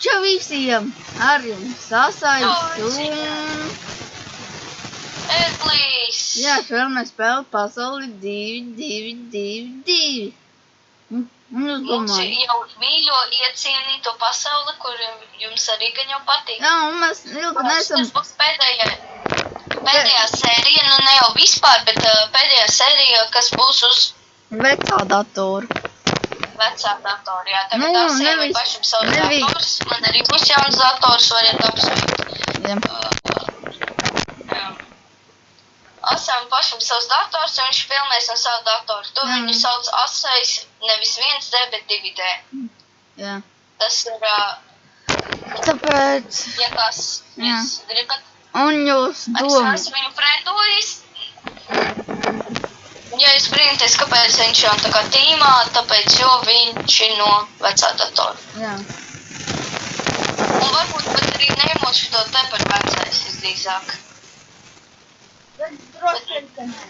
Čau visiem! Ar jums Sasais un... Edlīs! Jā, šodien mēs spēlējam pasauli 2. Un es Mums domāju... jau mīļo iecienīto pasauli, kur jums arī gan jau patīk. Jā, un mēs ilgi nesam... Tas būs pēdējā sērija, nu ne jau vispār, bet pēdējā sērija, kas būs uz Vecā datora. vecā datora. Jā, tagad Nu, Asiem ir nevis- pašam savs nevis- dators. Man arī būs jauns dators, variet apsveikt. Jā. Jā. Asam pašam savs dators, un viņš filmēs no savu datoru. To Jā. viņu sauc Asais, nevis 1D, bet 2D. Jā. Tas ir, Tāpēc... ja kas Jā. jūs gribat. Un jūs Es domājat... esmu viņu frendojis. Ja jūs brīnaties, kāpēc viņš jau tā kā tīmā, tāpēc, jo viņš ir no vecā datora. Jā. Un varbūt pat arī neņemot šito te par vecais, visdrīzāk. Bet droši vien, ka nē.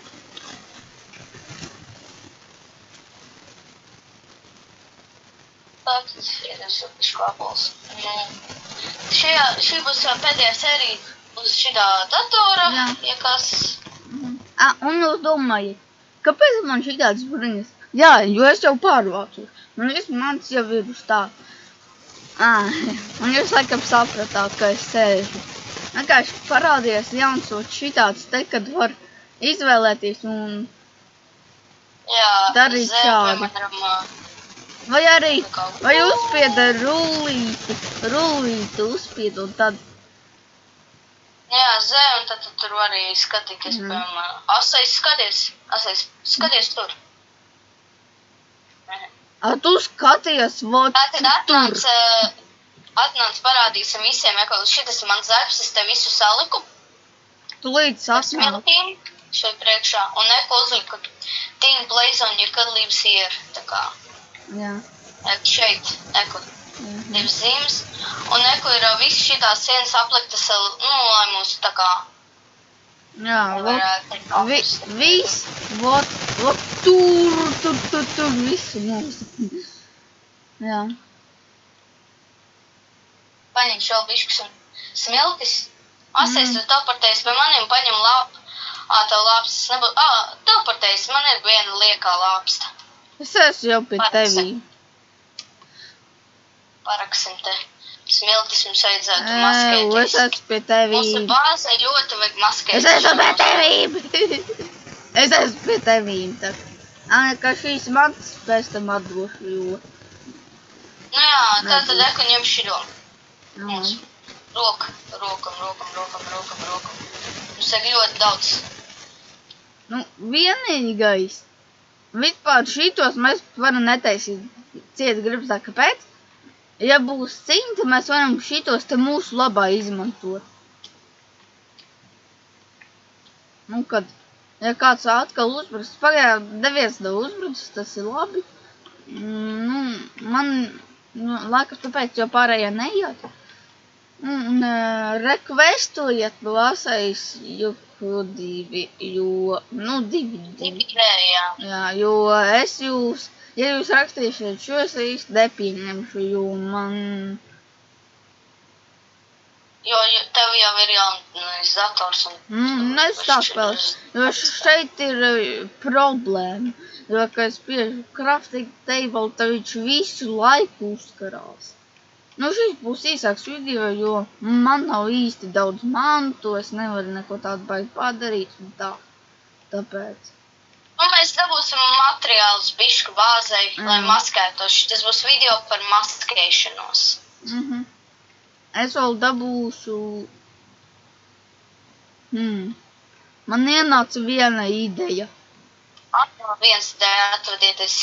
Tātad ir škāpols. Šī būs pēdējā sērija uz šitā datora, Jā. ja kas... Un jūs domājat, kāpēc man šitāds bruņas? Jā, jo es jau pārvācu. Un viss mans jau ir uz tā. Un jūs laikam sapratāt, ka es sēžu. Vienkārši parādījās jauns šitāds te, kad var izvēlēties un... Jā, Darīt zem, šādi. piemēram, Vai arī, vai uzspieda rullīti uzspied un tad... jā, zē, un tad tu tur arī skatīties, piemēram, Asais, skaties tur. Tu skaties, vot Tātad atnāc parādīsim visiem, šitas ir mans darbs, es te visu saliku. tu līdz Ar sasmēl. smiltīm šeit priekšā, un uzliku Team plays on your good leaves here, tā kā, Jā. šeit, divas zīmes, un ir viss šitās sienas apliktas, lai mūs tā kā, Jā, nevarētu teikt apust. viss, vot, tur, visu mūsu. Jā. Paņem šo bišķis un smiltis. Asais, tu teleportējies pie maniem, paņem tev lāpstas nebūs. Teleportējies, man ir viena liekā lāpsta. Es esmu jau pie tevī. Paraksim te. Smiltis mums vajadzētu maskēties. Es esmu pie tevī. Mūsu bāzē ļoti vajag maskēties. Es esmu pie tevīm. Es esmu pie tevīm. Ka šīs mans pēc tam atdošu, jo... Nu jā, tad eku ņem šito. Nu, Mūsu. Rokam. Mums vajag ļoti daudz. Nu, vienīgais. Vispār šitos mēs varam netaisīt ciet gribas, kāpēc? Ja būs cīņa, tad mēs varam šitos te mūsu labā izmantot. Nu, kad, ja kāds atkal uzbruks, pagājā neviens nav uzbruks, tas ir labi. Nu, man, laikam tāpēc, jo pārējā neiet. Requestojiet Asais Juku 2, jo, divi. Jā, jo es jūs, ja jūs rakstīsiet šo, es īsti nepieņemšu, jo man... Jo tev jau ir jaunais dators un... Es tā spēlēšu, jo šeit ir problēma, jo, ka es piešu crafting table, tad viņš visu laiku uzkarās. Nu, šis būs īsāks video, jo man nav īsti daudz mantu, es nevaru neko tādu baigi padarīt un tā. Tāpēc. Nu, mēs dabūsim materiālus bišku bāzei, lai maskētos. Tas būs video par maskēšanos. Es vēl dabūšu... Man ienāca viena ideja. Viens D atvadieties,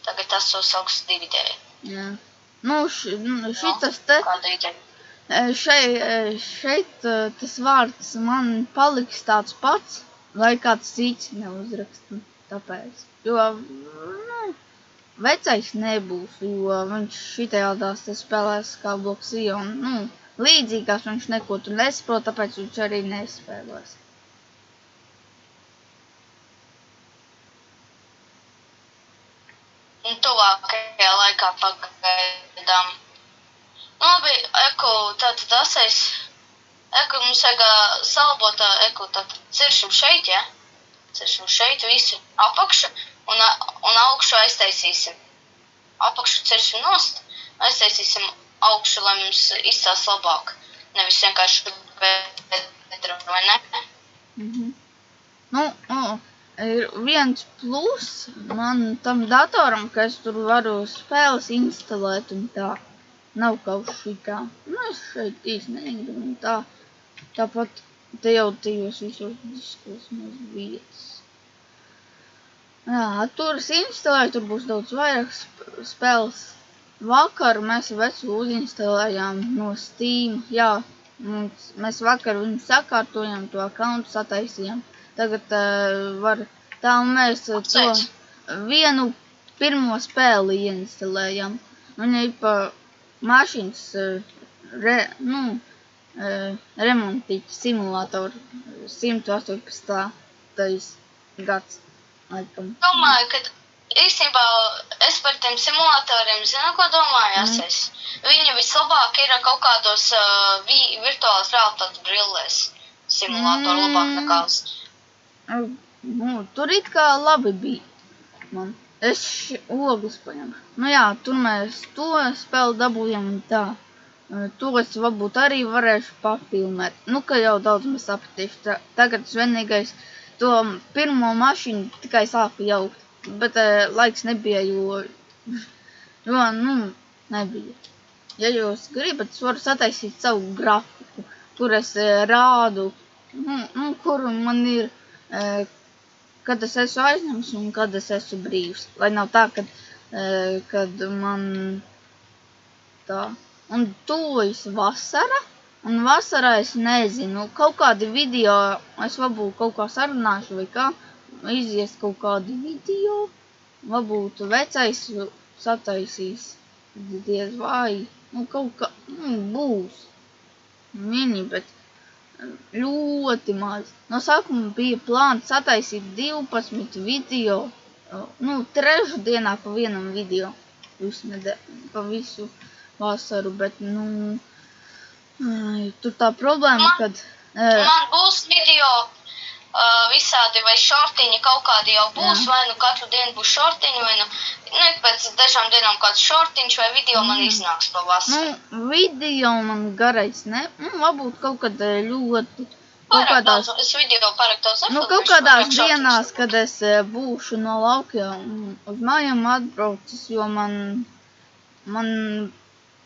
tagad tas sauks 2D. Jā. Nu, šitas te... Kāda ideja? Šeit tas vārds man paliks tāds pats, lai kāds cits neuzraksta, tāpēc. Jo, vecais nebūs, jo viņš šitajādās te spēlēs kā Bloksī, un, līdzīgās viņš neko tur nesaprot, tāpēc viņš arī nespēlēs. Un tuvākajā laikā pagaidām Labi, tātad asais, mums vajag salabot, tātad ciršam šeit, ja? Ciršam šeit visu apakšu un augšu aiztaisīsim. Apakšu ciršam nost, aiztaisīsim augšu, lai mums izstās labāk. Nevis vienkārši bedru, vai ne? Nu, ir viens plus man tam datoram, ka es tur varu spēles instalēt un tā. Nav kaut šitā. Nu, es šeit īsti negribu un tā. Tāpat te jau tajos visos diskos maz vietas. Jā, tur es instalēju, tur būs daudz vairāk spēles. Vakar mēs vecu uzinstalējām no Steam. Jā, mēs vakar viņu sakārtojām, to accountu sataisījām. Tagad var tā un mēs to vienu pirmo spēli ieinstalējam. Viņa ir pa mašīnas remontīķa simulātoru 118. gads. Laikam. Domāju, ka īstenībā es par tiem simulatoriem zinu, ko domāju, Ases. Viņi vislabāk ir kaut kādos virtuālās realitātes brillēs. Simulātori labāk nekā. Tur it kā labi bija man. Es ogles paņemšu. Nu jā, tur mēs to spēli dabūjam un tā. To es varbūt arī varēšu papilnēt. Nu, ka jau daudz mēs apatīšu. Tagad vienīgais to pirmo mašīnu tikai sāku jaukt. Bet laiks nebija, jo nebija. Ja jūs gribat, es varu sataisīt savu grafiku, kur es rādu, kur man ir, kad es esmu aizņemts un kad es esmu brīvs. Lai nav tā, kad man tā. Un tuvojas vasara, un vasarā es nezinu, kaut kādi video, es varbūt kaut kā sarunāšu vai kā, izies kaut kādi video, varbūt vecais sataisīs diez vai, kaut kā, būs mini, bet ļoti maz. No sākuma bija plāns sataisīt 12 video, trešdienā pa vienam video, pa visu vasaru, bet, tur tā problēma, kad... Man būs video visādi vai šortiņi kaut kādi jau būs, vai nu katru dienu būs šortiņi, vai nu pēc dažām dienām kāds šortiņš vai video man iznāks pa vasaru. Video man garais, ne? Varbūt kaut kad ļoti... Es video pārāk daudz efektu. Kaut kādās dienās, kad es būšu no laukiem uz mājām atbraucis, jo man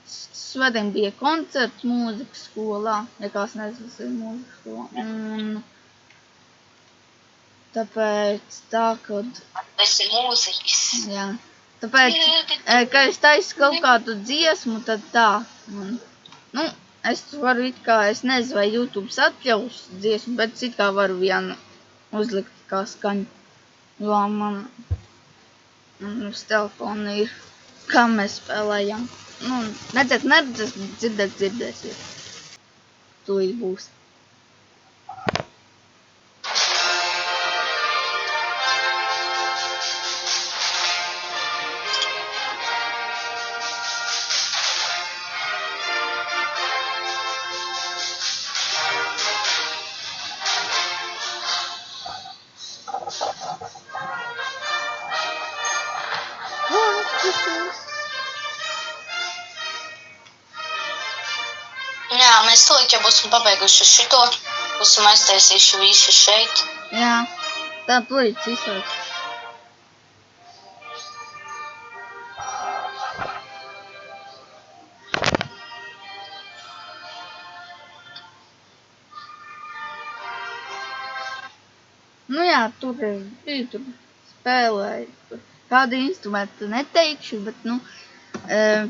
svētdien bija koncerts mūzikas skolā, ja kāds nezinu, tas ir mūzikas skolā. Un tāpēc tā, kad... Tas ir mūzikas. Jā. Tāpēc, ka es taisu kaut kādu dziesmu, tad tā. Es varu it kā, es nezinu, vai YouTube atļaus dziesmu, bet it kā varu vienu uzlikt kā skaņu. Jo man uz telefona ir, kā mēs spēlējam. Neredzēs, dzirdēsiet. Tūlīt būs. Jā, mēs tūlīt jau būsim pabeiguši šito, būsim aiztaisījuši visu šeit. Jā, tā tūlīt izsāk. Nu jā, tur biju, tur spēlēju. Kādu instrumentu neteikšu, bet,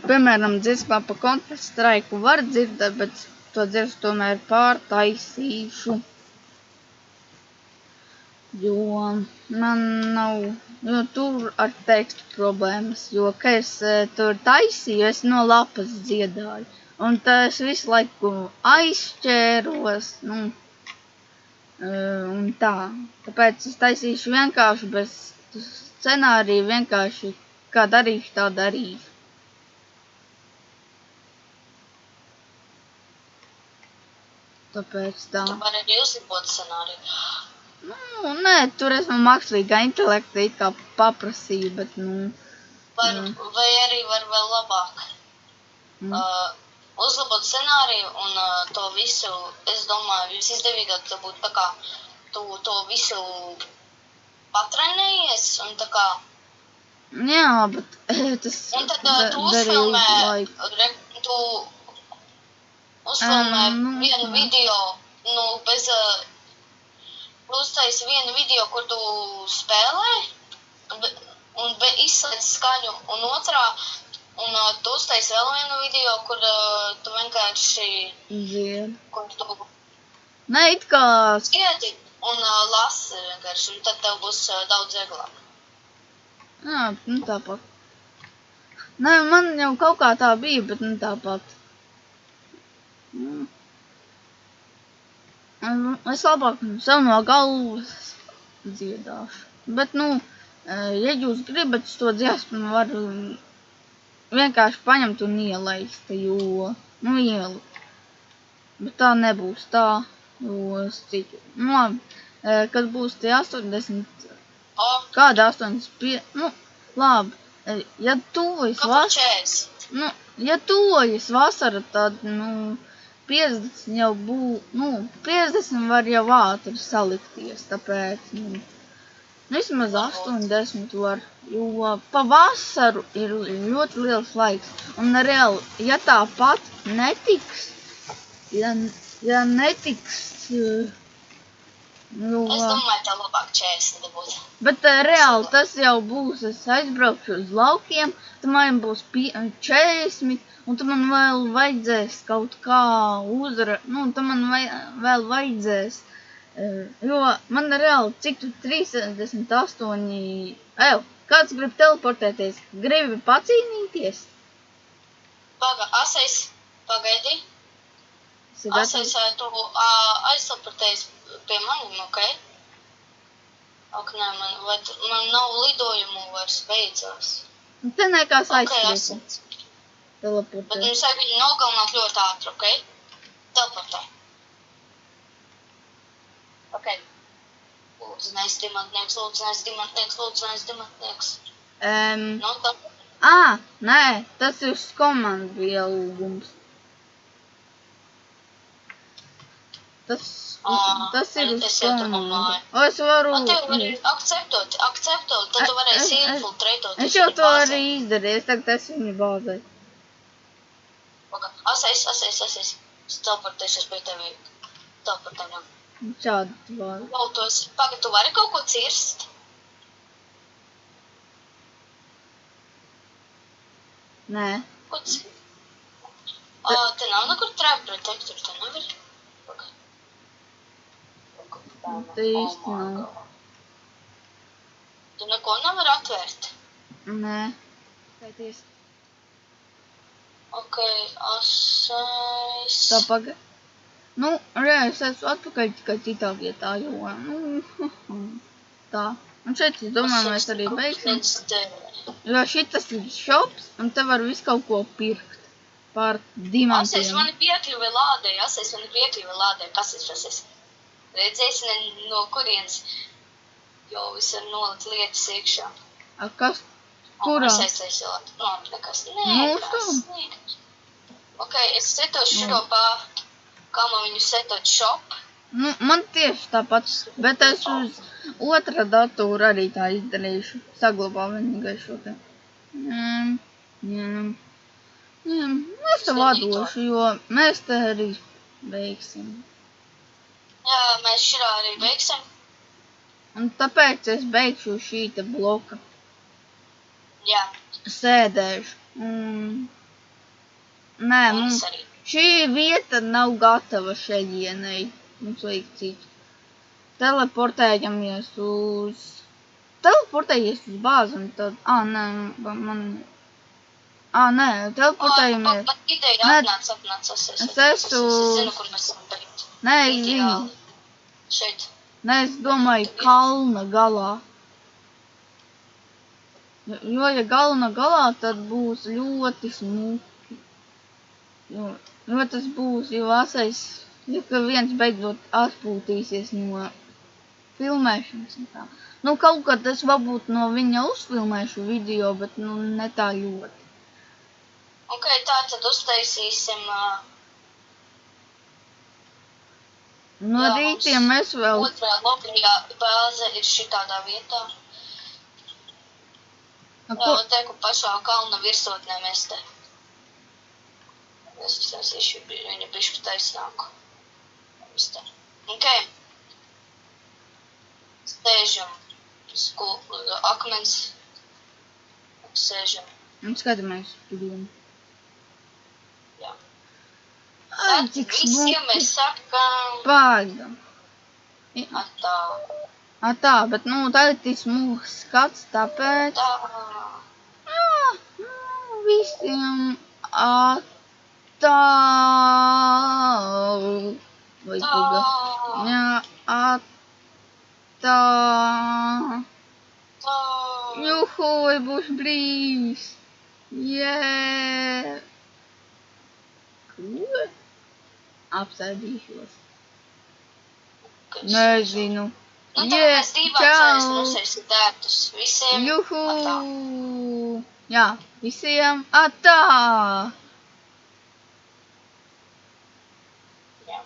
piemēram, dziesmā pa Counter-Strike var dzirdēt, bet to dziesmu tomēr pārtaisīšu. Jo man nav, tur ar tekstu problēmas, jo, ka es tur taisīju, es no lapas dziedāju. Un tā es visu laiku aizšķēros, un tā. Tāpēc es taisīšu vienkārši bez scenāriju, vienkārši kā darīšu, tā darīšu. tāpēc tā. Tu vari arī uzlabot scenāriju. Nu, nē, tur es no mākslīgā intelekta it kā paprasīju, bet, Vai arī var vēl labāk. Uzlabot scenāriju un to visu, es domāju, visizdevīgāk tā būtu tā kā tu to visu patrenējies un tā kā... Jā, bet tas Un tad tu uzfilmē vienu video, bez... Tu uztaisi vienu video, kur tu spēlē, un izslēdz skaņu, un otrā, un tu uztaisi vēl vienu video, kur tu vienkārši... Dzied. Kur tu... Nē, it kā... Skiedi un lasi vienkārši, un tad tev būs daudz vieglāk. Jā, tāpat. Nē, man jau kaut kā tā bija, bet tāpat. Es labāk sev no galvas dziedāšu. Bet, ja jūs gribat to dziesmu, varu vienkārši paņemt un ielaist, ielu. Bet tā nebūs tā, jo es citu. Kad būs tie 80, kāda 85, labi, ja tuvojas vasara, ja tuvojas vasara, tad, 50 jau būtu, 50 var jau ātri salikties, tāpēc, vismaz 80 var, jo pa vasaru ir ļoti liels laiks. Un reāli, ja tāpat netiks, ja netiks, Es domāju, tev labāk 40 dabūt. Bet reāli tas jau būs, es aizbraukšu uz laukiem, tad man būs 40, un tad man vēl vajadzēs kaut kā tad man vēl vajadzēs, jo man reāli cik tu 38, kāds grib teleportēties, gribi pacīnīties? Pagaidi. Asais, tu aizteleportējies pie maniem, ok? Nē, man nav lidojumu vairs beidzās. Te nekās aizskriet. Ok, Teleportēt. Bet mums vajag viņu nogalināt ļoti ātri, ok? Teleportē. Ok. Lūdzu, neesi dimantnieks. Nē, tas ir uz komandu ielūgums. Tas ir uz komandu. Es varu... Tev var akceptot, tad tu varēsi infiltrētot. Es jau to arī izdarīju, es tagad esmu viņa bāzē. Asais. Es teleportēsies pie tevi. Teleportējam. Šādi bāzi. Pagad, tu vari kaut ko cirst? Nē. Ko cirst? Te nav nekur trap protektoru, te nevar? Te īsti nav. Tu neko nevar atvērt? Nē. Skaities. Ok, asais. Tā pagaid. Es esmu atpakaļ tikai citā vietā, jo, tā. Un šeit, es domāju, mēs arī beigsim. Jo šitas ir shops, un te var visu kaut ko pirkt. Par dimantiem. Asais, mani piekļuve lādē. Kas ir tas? Redzēsi no kurienes, jo viss ir nolikt lietas iekšā. Kas? Kurā? Es aiztaisīju, nekas. Nekas. Ok, es setošu šito kā man viņu setot shop. Man tieši tāpat, bet es uz otra datora arī tā izdarīšu. Saglabā vienīgai šo te. Es te vadošu, jo mēs te arī beigsim. Jā, mēs širā arī beigsim. Un tāpēc es beigšu šī te bloka. Jā. Sēdēšu. Nē, šī vieta nav gatava šeģienei. Mums vajag citu. Teleportējamies uz bāzi un tad... Nē, teleportējamies. Ideja atnāc. Es zinu, kur mēs esam tagad. Nē, es zinu. Šeit. Nē, es domāju, kalna galā. Jo, ja galna galā, tad būs ļoti smuki. Jo tas būs, jo asais Ja, ka viens beidzot atpūtīsies no filmēšanas un tā. Nu, kaut kad es varbūt no viņa uzfilmēšu video, bet nu ne tā ļoti. Ok, tā tad uztaisīsim... No jā, rītiem es vēl... Otrā lobbyā bāze ir šitādā vietā. Jā, un te, kur pašā kalna virsotnē mēs te. Es uztaisīšu viņa bišķi taisnāku. Ok. Sēžam. Akmens. Sēžam. Un skatāmies vienu. Jā. Ai, Tad cik visiem smuki. mēs sakam... Pagaidām. Atā. Tā, bet nu tagad ir smuks skats, tāpēc... Tā. Visiem atā... Vai paga? Jā, atā... Tā. Juhu, vai būs brīvs. Jē. Ko? Apsēdīšos. Nezinu. Nu, tā mēs divās nosēsim tērtus. Visiem Juhu. atā. Jā, visiem atā. Jā.